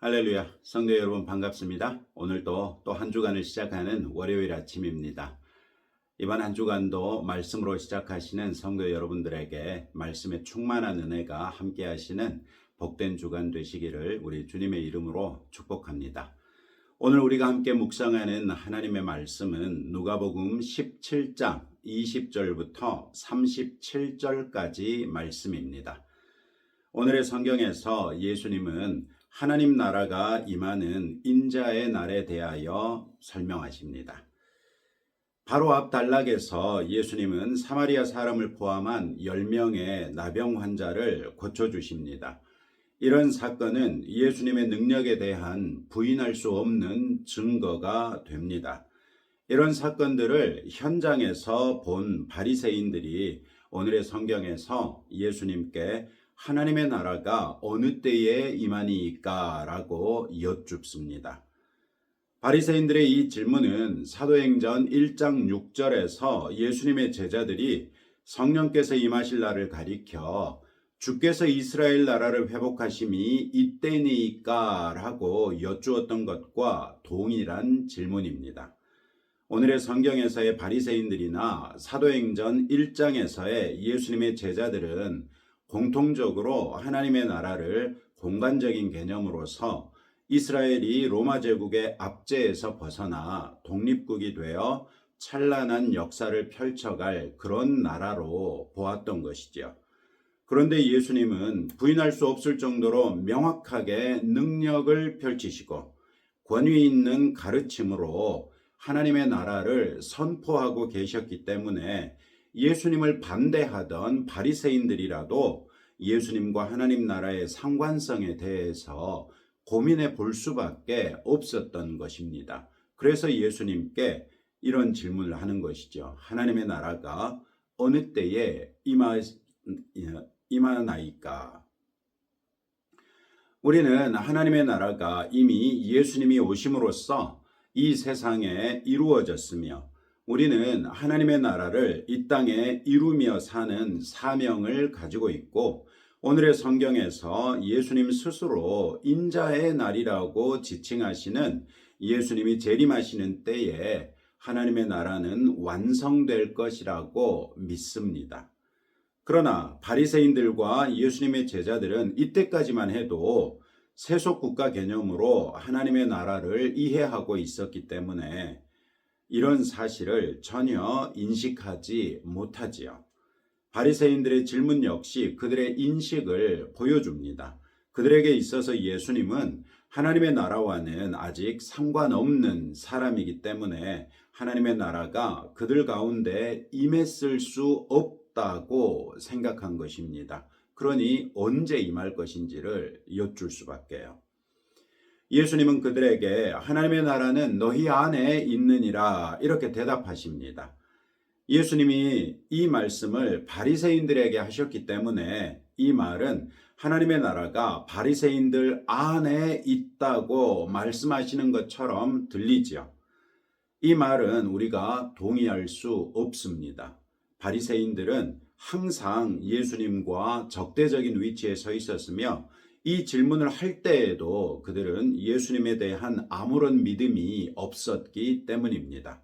할렐루야, 성도 여러분 반갑습니다. 오늘도 또 한 주간을 시작하는 월요일 아침입니다. 이번 한 주간도 말씀으로 시작하시는 성도 여러분들에게 말씀의 충만한 은혜가 함께 하시는 복된 주간 되시기를 우리 주님의 이름으로 축복합니다. 오늘 우리가 함께 묵상하는 하나님의 말씀은 누가복음 17장 20절부터 37절까지 말씀입니다. 오늘의 성경에서 예수님은 하나님 나라가 임하는 인자의 날에 대하여 설명하십니다. 바로 앞 단락에서 예수님은 사마리아 사람을 포함한 10명의 나병 환자를 고쳐주십니다. 이런 사건은 예수님의 능력에 대한 부인할 수 없는 증거가 됩니다. 이런 사건들을 현장에서 본 바리새인들이 오늘의 성경에서 예수님께 하나님의 나라가 어느 때에 임하니까 라고 여쭙습니다. 바리새인들의 이 질문은 사도행전 1장 6절에서 예수님의 제자들이 성령께서 임하실 날을 가리켜 주께서 이스라엘 나라를 회복하심이 이때니까 라고 여쭈었던 것과 동일한 질문입니다. 오늘의 성경에서의 바리새인들이나 사도행전 1장에서의 예수님의 제자들은 공통적으로 하나님의 나라를 공간적인 개념으로서 이스라엘이 로마 제국의 압제에서 벗어나 독립국이 되어 찬란한 역사를 펼쳐갈 그런 나라로 보았던 것이죠. 그런데 예수님은 부인할 수 없을 정도로 명확하게 능력을 펼치시고 권위 있는 가르침으로 하나님의 나라를 선포하고 계셨기 때문에 예수님을 반대하던 바리새인들이라도 예수님과 하나님 나라의 상관성에 대해서 고민해 볼 수밖에 없었던 것입니다. 그래서 예수님께 이런 질문을 하는 것이죠. 하나님의 나라가 어느 때에 임하나이까? 우리는 하나님의 나라가 이미 예수님이 오심으로써 이 세상에 이루어졌으며 우리는 하나님의 나라를 이 땅에 이루며 사는 사명을 가지고 있고 오늘의 성경에서 예수님 스스로 인자의 날이라고 지칭하시는 예수님이 재림하시는 때에 하나님의 나라는 완성될 것이라고 믿습니다. 그러나 바리새인들과 예수님의 제자들은 이때까지만 해도 세속국가 개념으로 하나님의 나라를 이해하고 있었기 때문에 이런 사실을 전혀 인식하지 못하지요. 바리새인들의 질문 역시 그들의 인식을 보여줍니다. 그들에게 있어서 예수님은 하나님의 나라와는 아직 상관없는 사람이기 때문에 하나님의 나라가 그들 가운데 임했을 수 없다고 생각한 것입니다. 그러니 언제 임할 것인지를 여쭐 수밖에요. 예수님은 그들에게 하나님의 나라는 너희 안에 있느니라 이렇게 대답하십니다. 예수님이 이 말씀을 바리새인들에게 하셨기 때문에 이 말은 하나님의 나라가 바리새인들 안에 있다고 말씀하시는 것처럼 들리지요. 이 말은 우리가 동의할 수 없습니다. 바리새인들은 항상 예수님과 적대적인 위치에 서 있었으며 이 질문을 할 때에도 그들은 예수님에 대한 아무런 믿음이 없었기 때문입니다.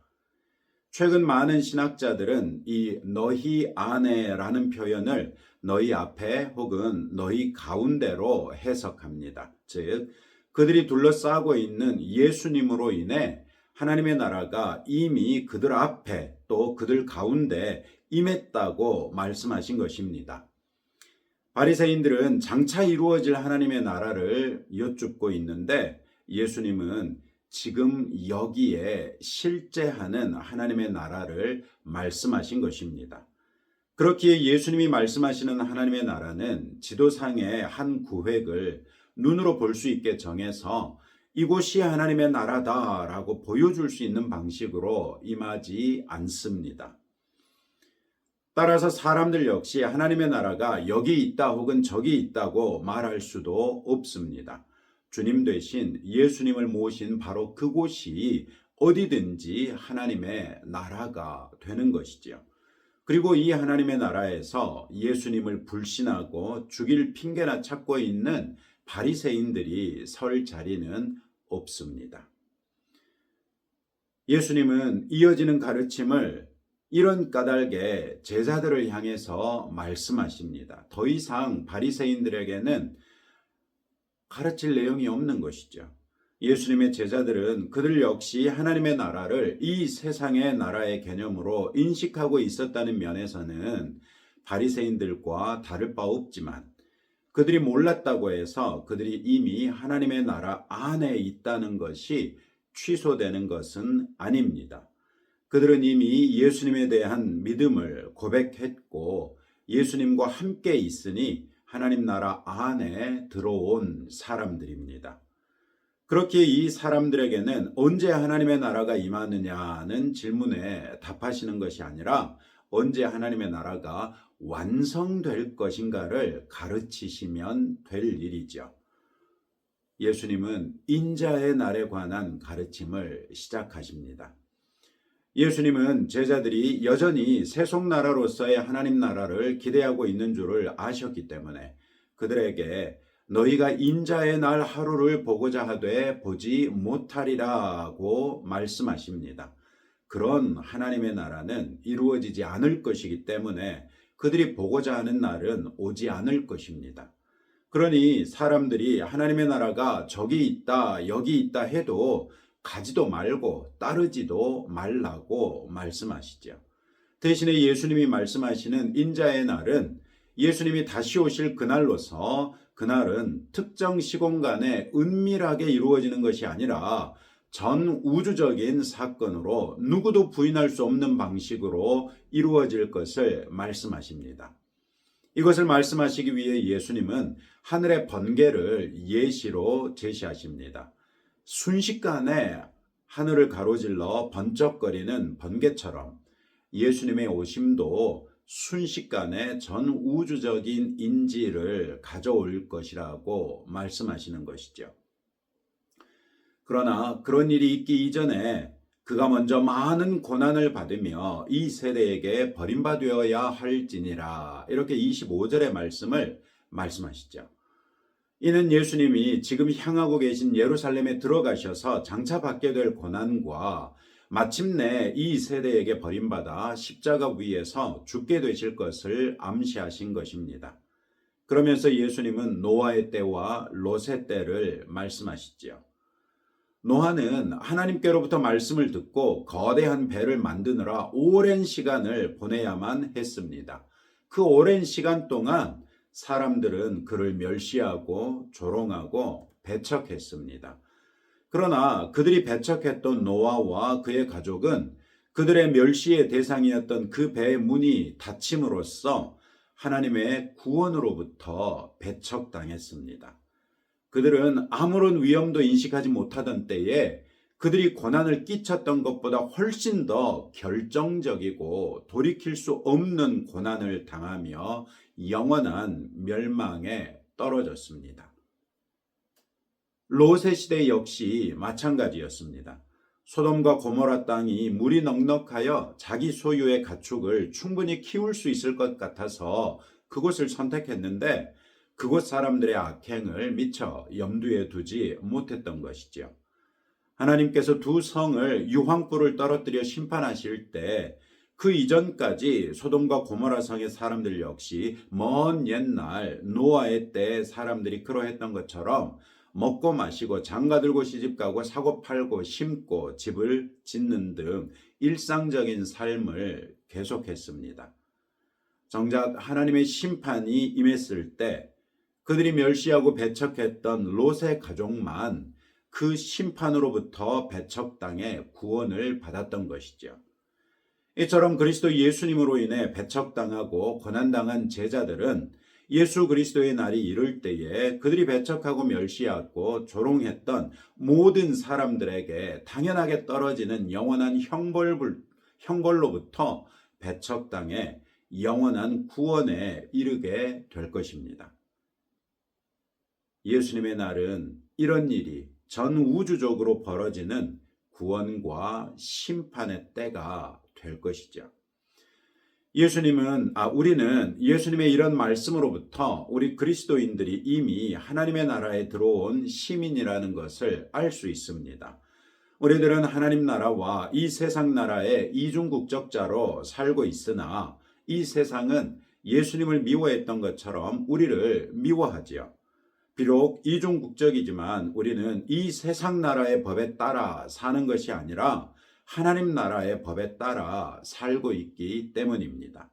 최근 많은 신학자들은 이 너희 안에라는 표현을 너희 앞에 혹은 너희 가운데로 해석합니다. 즉 그들이 둘러싸고 있는 예수님으로 인해 하나님의 나라가 이미 그들 앞에 또 그들 가운데 임했다고 말씀하신 것입니다. 바리새인들은 장차 이루어질 하나님의 나라를 여쭙고 있는데 예수님은 지금 여기에 실제하는 하나님의 나라를 말씀하신 것입니다. 그렇기에 예수님이 말씀하시는 하나님의 나라는 지도상의 한 구획을 눈으로 볼 수 있게 정해서 이곳이 하나님의 나라다라고 보여줄 수 있는 방식으로 임하지 않습니다. 따라서 사람들 역시 하나님의 나라가 여기 있다 혹은 저기 있다고 말할 수도 없습니다. 주님 대신 예수님을 모신 바로 그곳이 어디든지 하나님의 나라가 되는 것이지요. 그리고 이 하나님의 나라에서 예수님을 불신하고 죽일 핑계나 찾고 있는 바리새인들이 설 자리는 없습니다. 예수님은 이어지는 가르침을 이런 까닭에 제자들을 향해서 말씀하십니다. 더 이상 바리새인들에게는 가르칠 내용이 없는 것이죠. 예수님의 제자들은 그들 역시 하나님의 나라를 이 세상의 나라의 개념으로 인식하고 있었다는 면에서는 바리새인들과 다를 바 없지만, 그들이 몰랐다고 해서 그들이 이미 하나님의 나라 안에 있다는 것이 취소되는 것은 아닙니다. 그들은 이미 예수님에 대한 믿음을 고백했고 예수님과 함께 있으니 하나님 나라 안에 들어온 사람들입니다. 그렇게 이 사람들에게는 언제 하나님의 나라가 임하느냐는 질문에 답하시는 것이 아니라 언제 하나님의 나라가 완성될 것인가를 가르치시면 될 일이죠. 예수님은 인자의 날에 관한 가르침을 시작하십니다. 예수님은 제자들이 여전히 세속나라로서의 하나님 나라를 기대하고 있는 줄을 아셨기 때문에 그들에게 너희가 인자의 날 하루를 보고자 하되 보지 못하리라고 말씀하십니다. 그런 하나님의 나라는 이루어지지 않을 것이기 때문에 그들이 보고자 하는 날은 오지 않을 것입니다. 그러니 사람들이 하나님의 나라가 저기 있다 여기 있다 해도 가지도 말고 따르지도 말라고 말씀하시죠. 대신에 예수님이 말씀하시는 인자의 날은 예수님이 다시 오실 그날로서 그날은 특정 시공간에 은밀하게 이루어지는 것이 아니라 전 우주적인 사건으로 누구도 부인할 수 없는 방식으로 이루어질 것을 말씀하십니다. 이것을 말씀하시기 위해 예수님은 하늘의 번개를 예시로 제시하십니다. 순식간에 하늘을 가로질러 번쩍거리는 번개처럼 예수님의 오심도 순식간에 전 우주적인 인지를 가져올 것이라고 말씀하시는 것이죠. 그러나 그런 일이 있기 이전에 그가 먼저 많은 고난을 받으며 이 세대에게 버림받아야 할지니라, 이렇게 25절의 말씀을 말씀하시죠. 이는 예수님이 지금 향하고 계신 예루살렘에 들어가셔서 장차 받게 될 고난과 마침내 이 세대에게 버림받아 십자가 위에서 죽게 되실 것을 암시하신 것입니다. 그러면서 예수님은 노아의 때와 롯의 때를 말씀하시죠. 노아는 하나님께로부터 말씀을 듣고 거대한 배를 만드느라 오랜 시간을 보내야만 했습니다. 그 오랜 시간 동안 사람들은 그를 멸시하고 조롱하고 배척했습니다. 그러나 그들이 배척했던 노아와 그의 가족은 그들의 멸시의 대상이었던 그 배의 문이 닫힘으로써 하나님의 구원으로부터 배척당했습니다. 그들은 아무런 위험도 인식하지 못하던 때에 그들이 고난을 끼쳤던 것보다 훨씬 더 결정적이고 돌이킬 수 없는 고난을 당하며 영원한 멸망에 떨어졌습니다. 롯의 시대 역시 마찬가지였습니다. 소돔과 고모라 땅이 물이 넉넉하여 자기 소유의 가축을 충분히 키울 수 있을 것 같아서 그곳을 선택했는데 그곳 사람들의 악행을 미처 염두에 두지 못했던 것이죠. 하나님께서 두 성을 유황불을 떨어뜨려 심판하실 때 그 이전까지 소돔과 고모라 성의 사람들 역시 먼 옛날 노아의 때 사람들이 그러했던 것처럼 먹고 마시고 장가들고 시집가고 사고 팔고 심고 집을 짓는 등 일상적인 삶을 계속했습니다. 정작 하나님의 심판이 임했을 때 그들이 멸시하고 배척했던 롯의 가족만 그 심판으로부터 배척당해 구원을 받았던 것이죠. 이처럼 그리스도 예수님으로 인해 배척당하고 고난당한 제자들은 예수 그리스도의 날이 이를 때에 그들이 배척하고 멸시하고 조롱했던 모든 사람들에게 당연하게 떨어지는 영원한 형벌로부터 배척당해 영원한 구원에 이르게 될 것입니다. 예수님의 날은 이런 일이 전 우주적으로 벌어지는 구원과 심판의 때가 될 것이죠. 우리는 예수님의 이런 말씀으로부터 우리 그리스도인들이 이미 하나님의 나라에 들어온 시민이라는 것을 알 수 있습니다. 우리들은 하나님 나라와 이 세상 나라의 이중국적자로 살고 있으나 이 세상은 예수님을 미워했던 것처럼 우리를 미워하지요. 비록 이중국적이지만 우리는 이 세상 나라의 법에 따라 사는 것이 아니라 하나님 나라의 법에 따라 살고 있기 때문입니다.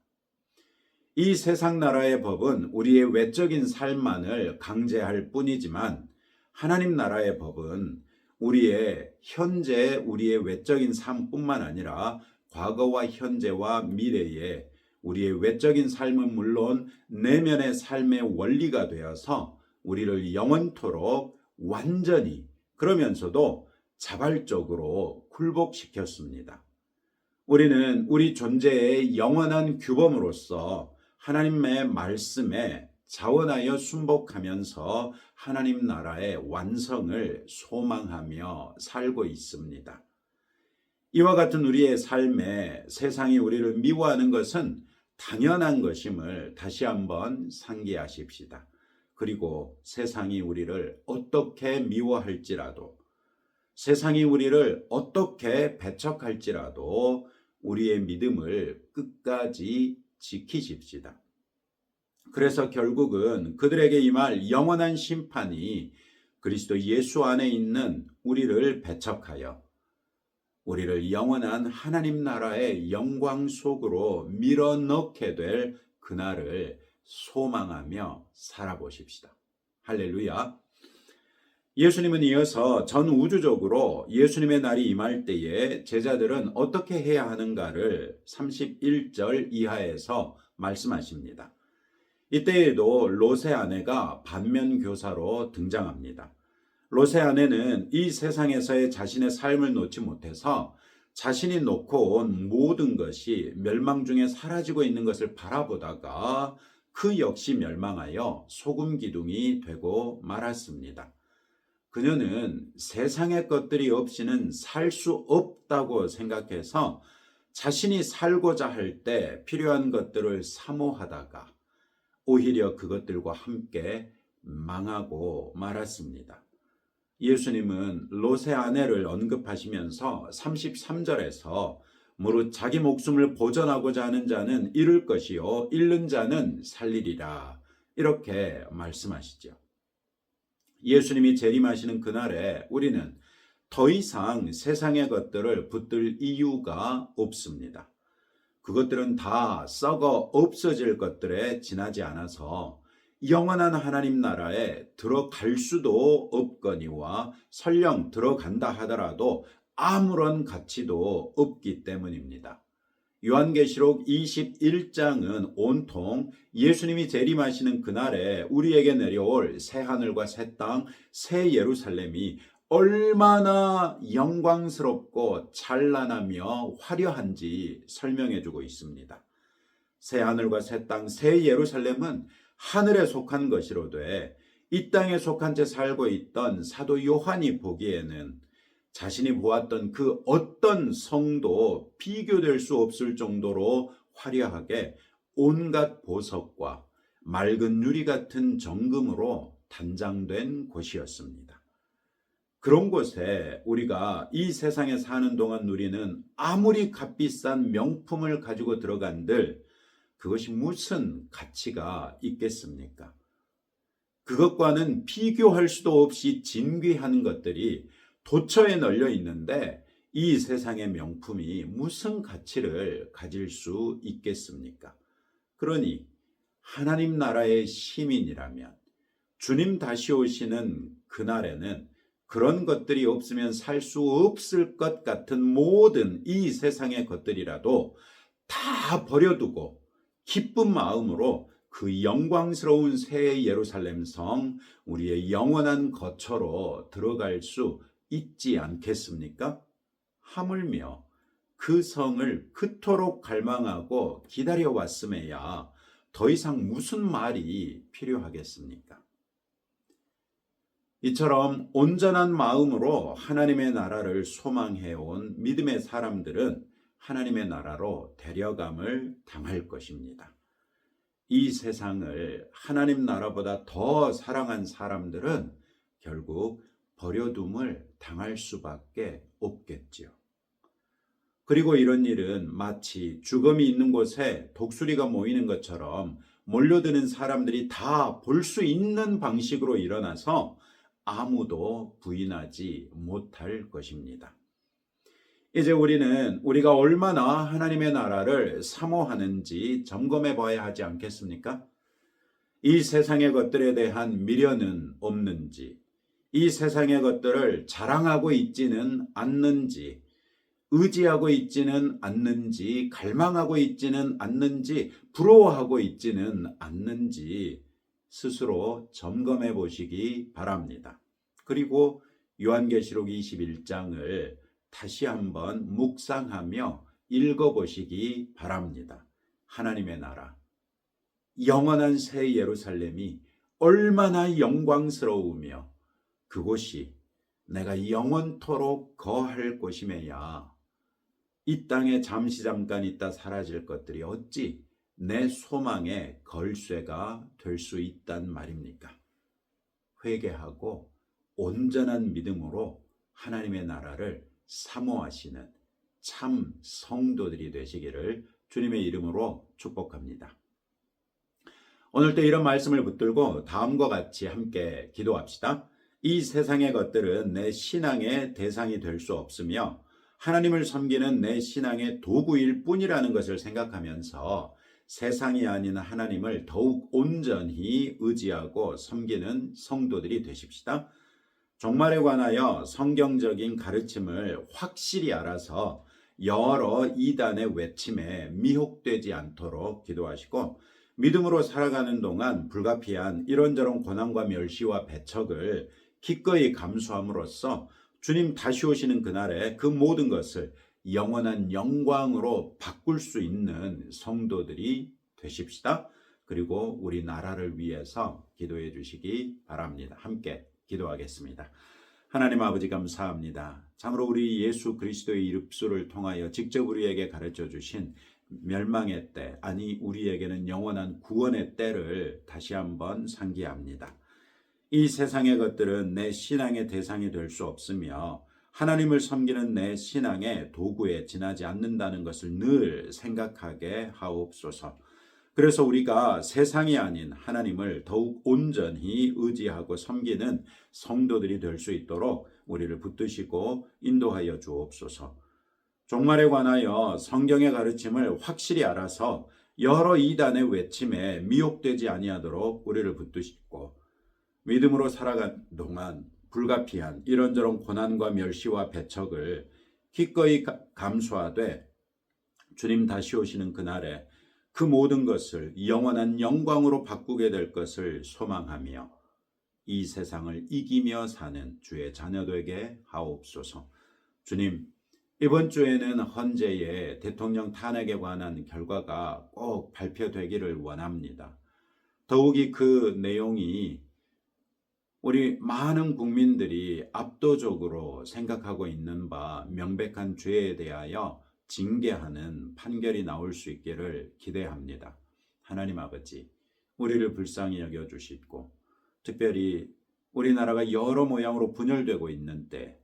이 세상 나라의 법은 우리의 외적인 삶만을 강제할 뿐이지만 하나님 나라의 법은 우리의 외적인 삶뿐만 아니라 과거와 현재와 미래에 우리의 외적인 삶은 물론 내면의 삶의 원리가 되어서 우리를 영원토록 완전히 그러면서도 자발적으로 굴복시켰습니다. 우리는 우리 존재의 영원한 규범으로서 하나님의 말씀에 자원하여 순복하면서 하나님 나라의 완성을 소망하며 살고 있습니다. 이와 같은 우리의 삶에 세상이 우리를 미워하는 것은 당연한 것임을 다시 한번 상기하십시다. 그리고 세상이 우리를 어떻게 미워할지라도, 세상이 우리를 어떻게 배척할지라도 우리의 믿음을 끝까지 지키십시다. 그래서 결국은 그들에게 임할 영원한 심판이 그리스도 예수 안에 있는 우리를 배척하여 우리를 영원한 하나님 나라의 영광 속으로 밀어넣게 될 그날을 소망하며 살아보십시다. 할렐루야. 예수님은 이어서 전 우주적으로 예수님의 날이 임할 때에 제자들은 어떻게 해야 하는가를 31절 이하에서 말씀하십니다. 이때에도 롯의 아내가 반면교사로 등장합니다. 롯의 아내는 이 세상에서의 자신의 삶을 놓지 못해서 자신이 놓고 온 모든 것이 멸망 중에 사라지고 있는 것을 바라보다가 그 역시 멸망하여 소금 기둥이 되고 말았습니다. 그녀는 세상의 것들이 없이는 살 수 없다고 생각해서 자신이 살고자 할 때 필요한 것들을 사모하다가 오히려 그것들과 함께 망하고 말았습니다. 예수님은 롯의 아내를 언급하시면서 33절에서 무릇 자기 목숨을 보전하고자 하는 자는 잃을 것이요 잃는 자는 살리리라 이렇게 말씀하시죠. 예수님이 재림하시는 그날에 우리는 더 이상 세상의 것들을 붙들 이유가 없습니다. 그것들은 다 썩어 없어질 것들에 지나지 않아서 영원한 하나님 나라에 들어갈 수도 없거니와 설령 들어간다 하더라도 아무런 가치도 없기 때문입니다. 요한계시록 21장은 온통 예수님이 재림하시는 그날에 우리에게 내려올 새 하늘과 새 땅, 새 예루살렘이 얼마나 영광스럽고 찬란하며 화려한지 설명해 주고 있습니다. 새 하늘과 새 땅, 새 예루살렘은 하늘에 속한 것이로되 이 땅에 속한 채 살고 있던 사도 요한이 보기에는 자신이 보았던 그 어떤 성도 비교될 수 없을 정도로 화려하게 온갖 보석과 맑은 유리 같은 정금으로 단장된 곳이었습니다. 그런 곳에 우리가 이 세상에 사는 동안 누리는 아무리 값비싼 명품을 가지고 들어간들 그것이 무슨 가치가 있겠습니까? 그것과는 비교할 수도 없이 진귀한 것들이 도처에 널려 있는데 이 세상의 명품이 무슨 가치를 가질 수 있겠습니까? 그러니 하나님 나라의 시민이라면 주님 다시 오시는 그날에는 그런 것들이 없으면 살 수 없을 것 같은 모든 이 세상의 것들이라도 다 버려두고 기쁜 마음으로 그 영광스러운 새 예루살렘 성, 우리의 영원한 거처로 들어갈 수 있지 않겠습니까? 하물며 그 성을 그토록 갈망하고 기다려왔음에야 더 이상 무슨 말이 필요하겠습니까? 이처럼 온전한 마음으로 하나님의 나라를 소망해온 믿음의 사람들은 하나님의 나라로 데려감을 당할 것입니다. 이 세상을 하나님 나라보다 더 사랑한 사람들은 결국 버려둠을 당할 수밖에 없겠지요. 그리고 이런 일은 마치 죽음이 있는 곳에 독수리가 모이는 것처럼 몰려드는 사람들이 다 볼 수 있는 방식으로 일어나서 아무도 부인하지 못할 것입니다. 이제 우리는 우리가 얼마나 하나님의 나라를 사모하는지 점검해 봐야 하지 않겠습니까? 이 세상의 것들에 대한 미련은 없는지, 이 세상의 것들을 자랑하고 있지는 않는지, 의지하고 있지는 않는지, 갈망하고 있지는 않는지, 부러워하고 있지는 않는지 스스로 점검해 보시기 바랍니다. 그리고 요한계시록 21장을 다시 한번 묵상하며 읽어보시기 바랍니다. 하나님의 나라, 영원한 새 예루살렘이 얼마나 영광스러우며 그곳이 내가 영원토록 거할 곳임에야 이 땅에 잠깐 있다 사라질 것들이 어찌 내 소망의 걸쇠가 될 수 있단 말입니까? 회개하고 온전한 믿음으로 하나님의 나라를 사모하시는 참 성도들이 되시기를 주님의 이름으로 축복합니다. 오늘도 이런 말씀을 붙들고 다음과 같이 함께 기도합시다. 이 세상의 것들은 내 신앙의 대상이 될 수 없으며 하나님을 섬기는 내 신앙의 도구일 뿐이라는 것을 생각하면서 세상이 아닌 하나님을 더욱 온전히 의지하고 섬기는 성도들이 되십시다. 종말에 관하여 성경적인 가르침을 확실히 알아서 여러 이단의 외침에 미혹되지 않도록 기도하시고 믿음으로 살아가는 동안 불가피한 이런저런 고난과 멸시와 배척을 기꺼이 감수함으로써 주님 다시 오시는 그날에 그 모든 것을 영원한 영광으로 바꿀 수 있는 성도들이 되십시다. 그리고 우리 나라를 위해서 기도해 주시기 바랍니다. 함께 기도하겠습니다. 하나님 아버지 감사합니다. 참으로 우리 예수 그리스도의 입술을 통하여 직접 우리에게 가르쳐 주신 멸망의 때, 아니 우리에게는 영원한 구원의 때를 다시 한번 상기합니다. 이 세상의 것들은 내 신앙의 대상이 될 수 없으며 하나님을 섬기는 내 신앙의 도구에 지나지 않는다는 것을 늘 생각하게 하옵소서. 그래서 우리가 세상이 아닌 하나님을 더욱 온전히 의지하고 섬기는 성도들이 될 수 있도록 우리를 붙드시고 인도하여 주옵소서. 종말에 관하여 성경의 가르침을 확실히 알아서 여러 이단의 외침에 미혹되지 아니하도록 우리를 붙드시고 믿음으로 살아간 동안 불가피한 이런저런 고난과 멸시와 배척을 기꺼이 감수하되 주님 다시 오시는 그날에 그 모든 것을 영원한 영광으로 바꾸게 될 것을 소망하며 이 세상을 이기며 사는 주의 자녀되게 하옵소서. 주님, 이번 주에는 헌재의 대통령 탄핵에 관한 결과가 꼭 발표되기를 원합니다. 더욱이 그 내용이 우리 많은 국민들이 압도적으로 생각하고 있는 바 명백한 죄에 대하여 징계하는 판결이 나올 수 있기를 기대합니다. 하나님 아버지, 우리를 불쌍히 여겨주시고 특별히 우리나라가 여러 모양으로 분열되고 있는 때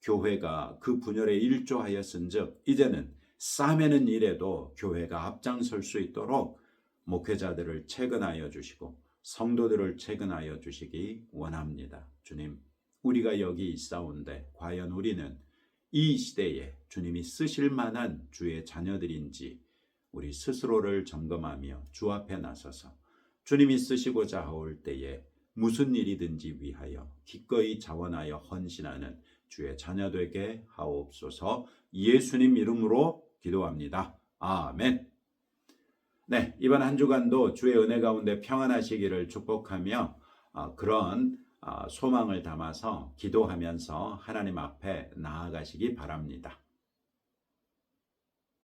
교회가 그 분열에 일조하였은즉 이제는 싸매는 일에도 교회가 앞장설 수 있도록 목회자들을 채근하여 주시고 성도들을 채근하여 주시기 원합니다. 주님, 우리가 여기 있사온데 과연 우리는 이 시대에 주님이 쓰실 만한 주의 자녀들인지 우리 스스로를 점검하며 주 앞에 나서서 주님이 쓰시고자 하올 때에 무슨 일이든지 위하여 기꺼이 자원하여 헌신하는 주의 자녀 되게 하옵소서. 예수님 이름으로 기도합니다. 아멘. 네, 이번 한 주간도 주의 은혜 가운데 평안하시기를 축복하며 그런 소망을 담아서 기도하면서 하나님 앞에 나아가시기 바랍니다.